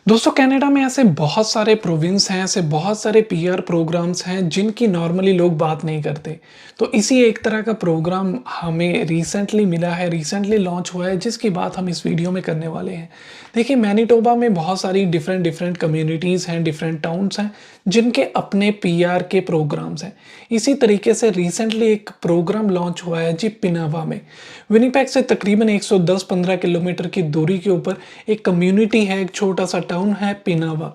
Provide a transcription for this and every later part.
दोस्तों कनाडा में ऐसे बहुत सारे प्रोविंस हैं, ऐसे बहुत सारे पीआर प्रोग्राम्स हैं जिनकी नॉर्मली लोग बात नहीं करते। तो इसी एक तरह का प्रोग्राम हमें रिसेंटली मिला है, रिसेंटली लॉन्च हुआ है जिसकी बात हम इस वीडियो में करने वाले हैं। देखिए मैनिटोबा में बहुत सारी डिफरेंट डिफरेंट कम्युनिटीज़ हैं, डिफरेंट टाउन्स हैं जिनके अपने पीआर के प्रोग्राम्स हैं। इसी तरीके से रिसेंटली एक प्रोग्राम लॉन्च हुआ है जी पिनावा में। विनिपेग से तकरीबन 110-15 किलोमीटर की दूरी के ऊपर एक कम्युनिटी है, एक छोटा सा टाउन है पिनावा,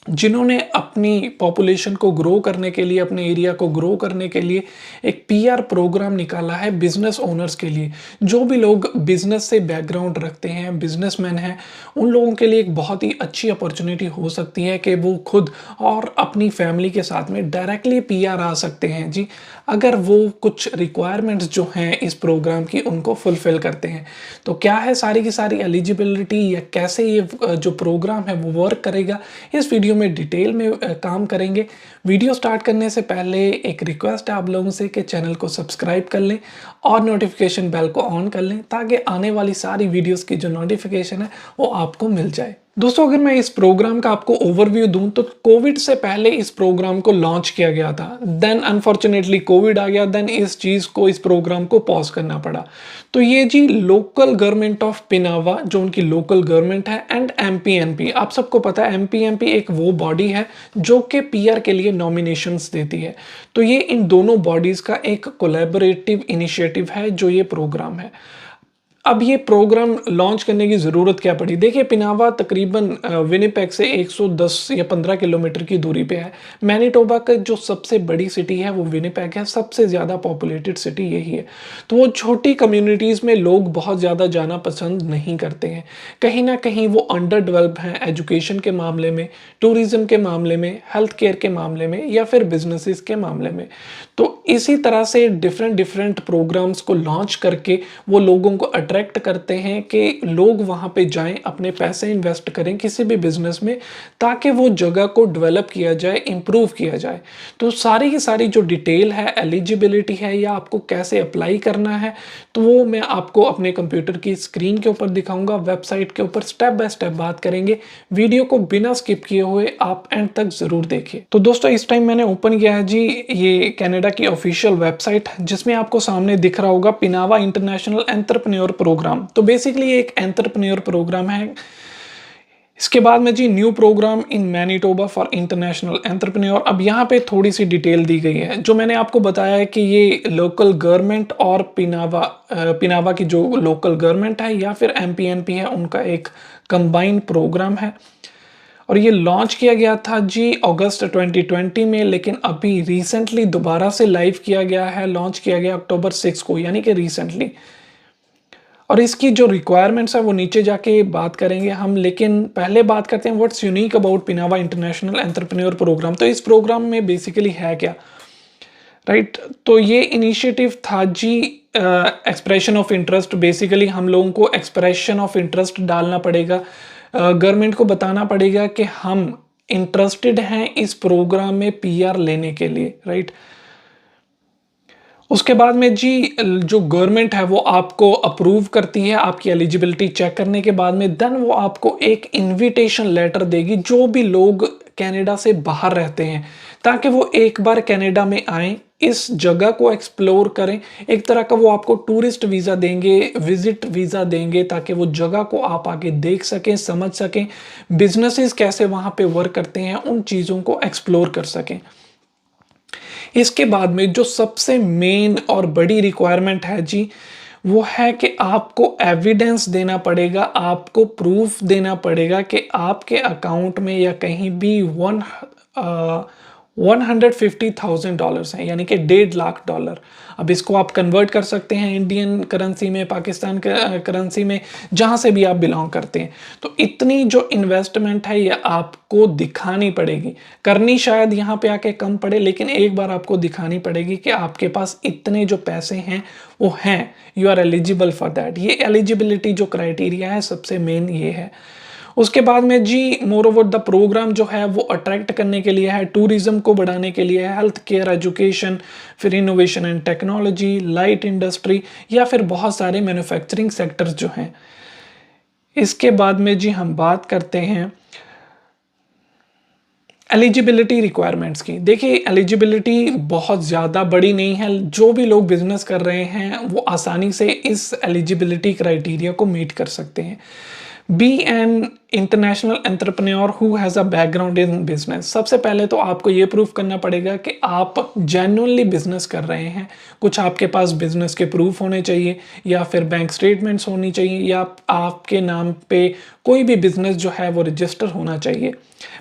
जिन्होंने अपनी पॉपुलेशन को ग्रो करने के लिए, अपने एरिया को ग्रो करने के लिए एक पीआर प्रोग्राम निकाला है बिजनेस ओनर्स के लिए। जो भी लोग बिजनेस से बैकग्राउंड रखते हैं, बिजनेसमैन हैं, उन लोगों के लिए एक बहुत ही अच्छी अपॉर्चुनिटी हो सकती है कि वो खुद और अपनी फैमिली के साथ में डायरेक्टली पीआर आ सकते हैं जी, अगर वो कुछ रिक्वायरमेंट्स जो हैं इस प्रोग्राम की उनको फुलफिल करते हैं। तो क्या है सारी की सारी एलिजिबिलिटी या कैसे ये जो प्रोग्राम है वो वर्क करेगा, इस वीडियो में डिटेल में काम करेंगे। वीडियो स्टार्ट करने से पहले एक रिक्वेस्ट है आप लोगों से कि चैनल को सब्सक्राइब कर लें और नोटिफिकेशन बेल को ऑन कर लें ताकि आने वाली सारी वीडियोस की जो नोटिफिकेशन है वो आपको मिल जाए। दोस्तों अगर मैं इस प्रोग्राम का आपको ओवरव्यू दूं तो कोविड से पहले इस प्रोग्राम को लॉन्च किया गया था। देन अनफॉर्चुनेटली कोविड आ गया, देन इस प्रोग्राम को पॉज करना पड़ा। तो ये जी लोकल गवर्नमेंट ऑफ पिनावा, जो उनकी लोकल गवर्नमेंट है, एंड एमपीएनपी, आप सबको पता है एमपीएनपी एक वो बॉडी है जो कि पीआर के लिए नॉमिनेशंस देती है। तो ये इन दोनों बॉडीज का एक कोलैबोरेटिव इनिशिएटिव है जो ये प्रोग्राम है। अब ये प्रोग्राम लॉन्च करने की ज़रूरत क्या पड़ी? देखिए पिनावा तकरीबन विनिपेग से 110 या 15 किलोमीटर की दूरी पे है। मैनिटोबा का जो सबसे बड़ी सिटी है वो विनिपेग है, सबसे ज़्यादा पॉपुलेटेड सिटी यही है। तो वो छोटी कम्युनिटीज़ में लोग बहुत ज़्यादा जाना पसंद नहीं करते हैं। कहीं न कहीं वो अंडर डेवलप्ड हैं एजुकेशन के मामले में, टूरिज़्म के मामले में, हेल्थ केयर के मामले में या फिर बिज़नेसेस के मामले में। तो इसी तरह से डिफरेंट प्रोग्राम्स को लॉन्च करके वो लोगों को अट्रैक्ट करते हैं कि लोग वहाँ पे जाएं, अपने पैसे इन्वेस्ट करें किसी भी बिजनेस में, ताकि वो जगह को डेवलप किया जाए, इम्प्रूव किया जाए। तो सारी की सारी जो डिटेल है, एलिजिबिलिटी है या आपको कैसे अप्लाई करना है, तो वो मैं आपको अपने कंप्यूटर की स्क्रीन के ऊपर दिखाऊंगा। वेबसाइट के ऊपर स्टेप बाय स्टेप बात करेंगे। वीडियो को बिना स्किप किए हुए आप एंड तक जरूर देखिए। तो दोस्तों इस टाइम मैंने ओपन किया है जी ये कनाडा की ऑफिशियल वेबसाइट, जिसमें आपको सामने दिख रहा होगा पिनावा इंटरनेशनल एंटरप्रेन्योर प्रोग्राम। तो बेसिकली एक एंटरप्रेन्योर प्रोग्राम है। इसके बाद में जी new program in Manitoba for international entrepreneur. अब यहाँ पे थोड़ी सी डिटेल दी गई है। जो मैंने आपको बताया है कि ये लोकल गवर्नमेंट और पिनावा की जो लोकल गवर्नमेंट है या फिर एमपीएनपी है, उनका एक कंबाइंड प्रोग्राम है। और ये लॉन्च किया गया था जी अगस्त 2020 में, लेकिन अभी रिसेंटली दोबारा से लाइव किया गया है, लॉन्च किया गया अक्टूबर 6 को, यानी कि रिसेंटली। और इसकी जो रिक्वायरमेंट्स है वो नीचे जाके बात करेंगे हम, लेकिन पहले बात करते हैं what's unique about Pinawa international entrepreneur program. तो इस प्रोग्राम में बेसिकली है क्या, राइट? तो ये इनिशिएटिव था जी एक्सप्रेशन ऑफ इंटरेस्ट। बेसिकली हम लोगों को एक्सप्रेशन ऑफ इंटरेस्ट डालना पड़ेगा, गवर्नमेंट को बताना पड़ेगा कि हम इंटरेस्टेड हैं इस प्रोग्राम में पीआर लेने के लिए, राइट? उसके बाद में जी जो गवर्नमेंट है वो आपको अप्रूव करती है आपकी एलिजिबिलिटी चेक करने के बाद में। देन वो आपको एक इनविटेशन लेटर देगी जो भी लोग कनाडा से बाहर रहते हैं, ताकि वो एक बार कनाडा में आएँ, इस जगह को एक्सप्लोर करें। एक तरह का वो आपको टूरिस्ट वीज़ा देंगे, विजिट वीज़ा देंगे, ताकि वो जगह को आप आके देख सकें, समझ सकें, बिजनेसेस कैसे वहाँ पे वर्क करते हैं, उन चीज़ों को एक्सप्लोर कर सकें। इसके बाद में जो सबसे मेन और बड़ी रिक्वायरमेंट है जी, वो है कि आपको एविडेंस देना पड़ेगा, आपको प्रूफ देना पड़ेगा कि आपके अकाउंट में या कहीं भी $150,000 हैं, यानी कि $1.5 लाख। अब इसको आप कन्वर्ट कर सकते हैं इंडियन करेंसी में, पाकिस्तान करेंसी में, जहां से भी आप बिलोंग करते हैं। तो इतनी जो इन्वेस्टमेंट है ये आपको दिखानी पड़ेगी। करनी शायद यहाँ पे आके कम पड़े, लेकिन एक बार आपको दिखानी पड़ेगी कि आपके पास इतने जो पैसे हैं वो हैं, you are eligible for that. ये एलिजिबिलिटी जो क्राइटेरिया है सबसे मेन ये है। उसके बाद में जी मोर ओवर द प्रोग्राम जो है वो अट्रैक्ट करने के लिए है, टूरिज्म को बढ़ाने के लिए है, हेल्थ केयर, एजुकेशन, फिर innovation and technology, light industry या फिर बहुत सारे मैन्युफैक्चरिंग सेक्टर्स जो हैं। इसके बाद में जी हम बात करते हैं एलिजिबिलिटी रिक्वायरमेंट्स की देखिए, एलिजिबिलिटी बहुत ज़्यादा बड़ी नहीं है। जो भी लोग बिजनेस कर रहे हैं वो आसानी से इस एलिजिबिलिटी क्राइटेरिया को मीट कर सकते हैं। Be an international entrepreneur who has a background in business. सबसे पहले तो आपको ये प्रूव करना पड़ेगा कि आप जेन्युइनली बिजनेस कर रहे हैं। कुछ आपके पास बिजनेस के प्रूफ होने चाहिए, या फिर बैंक स्टेटमेंट्स होनी चाहिए, या आपके नाम पे कोई भी बिजनेस जो है वो रजिस्टर होना चाहिए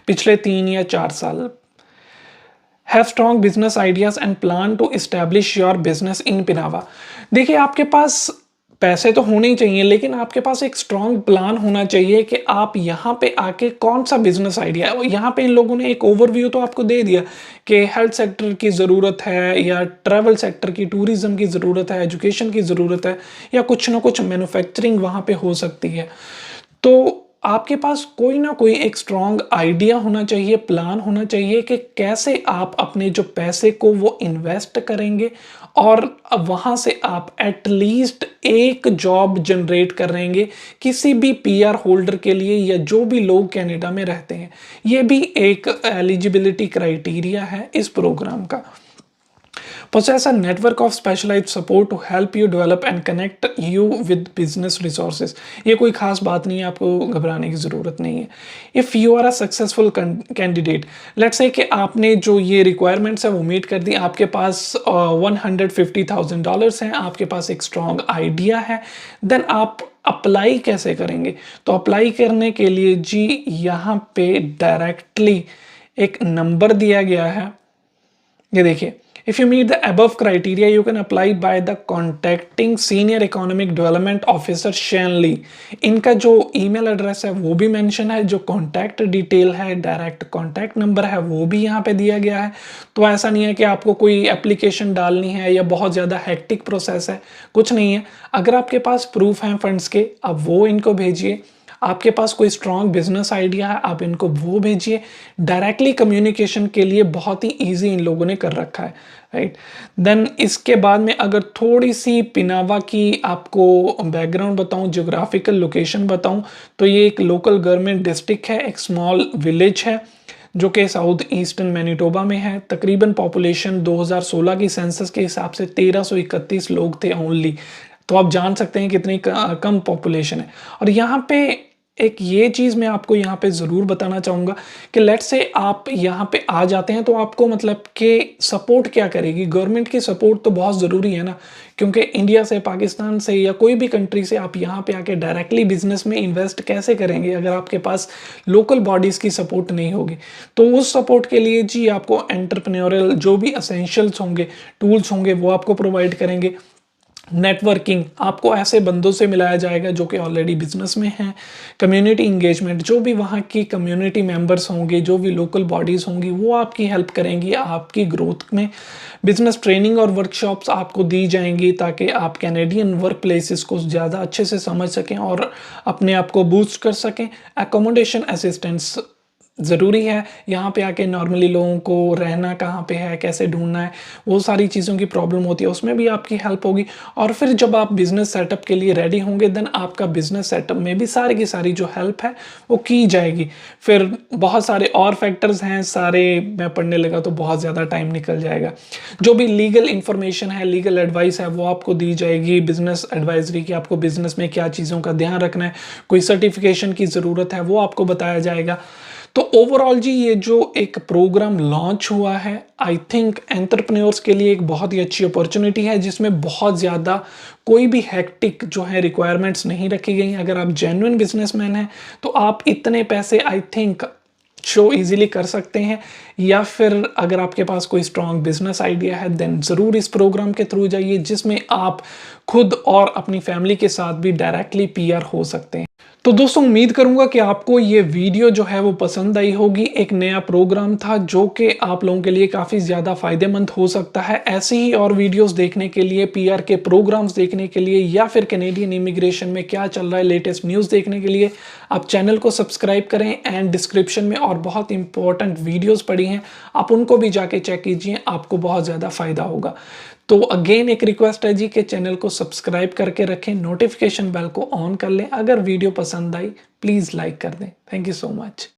पिछले 3 या 4 साल। Have strong business ideas and plan to establish your business in Pinawa. देखिए, आपके पास पैसे तो होने ही चाहिए, लेकिन आपके पास एक स्ट्रॉन्ग प्लान होना चाहिए कि आप यहाँ पे आके कौन सा बिजनेस आइडिया है। यहाँ पे इन लोगों ने एक ओवरव्यू तो आपको दे दिया कि हेल्थ सेक्टर की ज़रूरत है, या ट्रैवल सेक्टर की, टूरिज्म की ज़रूरत है, एजुकेशन की ज़रूरत है, या कुछ ना कुछ मैन्युफैक्चरिंग वहाँ पे हो सकती है। तो आपके पास कोई ना कोई एक स्ट्रॉन्ग आइडिया होना चाहिए, प्लान होना चाहिए कि कैसे आप अपने जो पैसे को वो इन्वेस्ट करेंगे, और वहाँ से आप एटलीस्ट एक जॉब जनरेट करेंगे किसी भी पीआर होल्डर के लिए, या जो भी लोग कनाडा में रहते हैं। ये भी एक एलिजिबिलिटी क्राइटेरिया है इस प्रोग्राम का। Possess a network of specialized support to help you develop and connect you with business resources। ये कोई खास बात नहीं है, आपको घबराने की ज़रूरत नहीं है। If you are a successful candidate, let's say कि आपने जो ये requirements है वो मीट कर दी, आपके पास $150,000 हैं, आपके पास एक स्ट्रॉन्ग आइडिया है, देन आप अप्लाई कैसे करेंगे? तो अप्लाई करने के लिए जी यहाँ पे डायरेक्टली एक नंबर दिया गया है, ये देखिए। If you meet the above criteria, you can apply by the contacting Senior Economic Development Officer Shanley। इनका जो ईमेल एड्रेस है वो भी मेंशन है, जो कॉन्टैक्ट डिटेल है, डायरेक्ट कॉन्टैक्ट नंबर है, वो भी यहाँ पे दिया गया है। तो ऐसा नहीं है कि आपको कोई एप्लीकेशन डालनी है या बहुत ज़्यादा हेक्टिक प्रोसेस है, कुछ नहीं है। अगर आपके पास प्रूफ हैं फंड्स के, आप वो इनको भेजिए। आपके पास कोई स्ट्रॉन्ग बिजनेस आइडिया है, आप इनको वो भेजिए। डायरेक्टली कम्युनिकेशन के लिए बहुत ही इजी इन लोगों ने कर रखा है, राइट। देन इसके बाद में अगर थोड़ी सी पिनावा की आपको बैकग्राउंड बताऊं, जियोग्राफिकल लोकेशन बताऊं, तो ये एक लोकल गवर्नमेंट डिस्ट्रिक्ट है, एक स्मॉल विलेज है जो कि साउथ ईस्टर्न मैनिटोबा में है। तकरीबन पॉपुलेशन 2016 की सेंसस के हिसाब से 1331 लोग थे ओनली। तो आप जान सकते हैं कितनी कम पॉपुलेशन है। और यहाँ पे एक ये चीज़ मैं आपको यहाँ पे ज़रूर बताना चाहूँगा कि लेट्स से आप यहाँ पे आ जाते हैं, तो आपको मतलब कि सपोर्ट क्या करेगी गवर्नमेंट की? सपोर्ट तो बहुत ज़रूरी है ना, क्योंकि इंडिया से, पाकिस्तान से, या कोई भी कंट्री से आप यहाँ पे आके डायरेक्टली बिजनेस में इन्वेस्ट कैसे करेंगे अगर आपके पास लोकल बॉडीज़ की सपोर्ट नहीं होगी? तो उस सपोर्ट के लिए जी आपको एंटरप्रेन्योरल जो भी असेंशियल्स होंगे, टूल्स होंगे, वो आपको प्रोवाइड करेंगे। नेटवर्किंग, आपको ऐसे बंदों से मिलाया जाएगा जो कि ऑलरेडी बिजनेस में हैं। कम्युनिटी इंगेजमेंट, जो भी वहाँ की कम्युनिटी मेंबर्स होंगे, जो भी लोकल बॉडीज़ होंगी, वो आपकी हेल्प करेंगी आपकी ग्रोथ में। बिजनेस ट्रेनिंग और वर्कशॉप्स आपको दी जाएंगी ताकि आप कैनेडियन वर्क प्लेसेस को ज़्यादा अच्छे से समझ सकें और अपने आप को बूस्ट कर सकें। एकोमोडेशन असिस्टेंस ज़रूरी है। यहाँ पे आके नॉर्मली लोगों को रहना कहाँ पे है, कैसे ढूंढना है, वो सारी चीज़ों की प्रॉब्लम होती है, उसमें भी आपकी हेल्प होगी। और फिर जब आप बिज़नेस सेटअप के लिए रेडी होंगे, देन आपका बिज़नेस सेटअप में भी सारी की सारी जो हेल्प है वो की जाएगी। फिर बहुत सारे और फैक्टर्स हैं, सारे मैं पढ़ने लगा तो बहुत ज़्यादा टाइम निकल जाएगा। जो भी लीगल इन्फॉर्मेशन है, लीगल एडवाइस है, वो आपको दी जाएगी। बिज़नेस एडवाइजरी की, आपको बिज़नेस में क्या चीज़ों का ध्यान रखना है, कोई सर्टिफिकेशन की ज़रूरत है, वो आपको बताया जाएगा। तो ओवरऑल जी ये जो एक प्रोग्राम लॉन्च हुआ है, आई थिंक एंटरप्रेन्योर्स के लिए एक बहुत ही अच्छी अपॉर्चुनिटी है, जिसमें बहुत ज़्यादा कोई भी हैक्टिक जो है रिक्वायरमेंट्स नहीं रखी गई। अगर आप जेन्युइन बिजनेसमैन हैं तो आप इतने पैसे आई थिंक शो इजीली कर सकते हैं। या फिर अगर आपके पास कोई स्ट्रॉन्ग बिजनेस आइडिया है, देन ज़रूर इस प्रोग्राम के थ्रू जाइए, जिसमें आप खुद और अपनी फैमिली के साथ भी डायरेक्टली पीआर हो सकते हैं। तो दोस्तों उम्मीद करूंगा कि आपको ये वीडियो जो है वो पसंद आई होगी। एक नया प्रोग्राम था जो कि आप लोगों के लिए काफ़ी ज़्यादा फायदेमंद हो सकता है। ऐसे ही और वीडियोस देखने के लिए, पीआर के प्रोग्राम्स देखने के लिए, या फिर कैनेडियन इमिग्रेशन में क्या चल रहा है लेटेस्ट न्यूज़ देखने के लिए आप चैनल को सब्सक्राइब करें। एंड डिस्क्रिप्शन में और बहुत इंपॉर्टेंट वीडियोज़ पड़ी हैं, आप उनको भी जाके चेक कीजिए, आपको बहुत ज़्यादा फ़ायदा होगा। तो अगेन एक रिक्वेस्ट है जी कि चैनल को सब्सक्राइब करके रखें, नोटिफिकेशन बेल को ऑन कर लें। अगर वीडियो पसंद आई प्लीज़ लाइक कर दें। Thank you so much.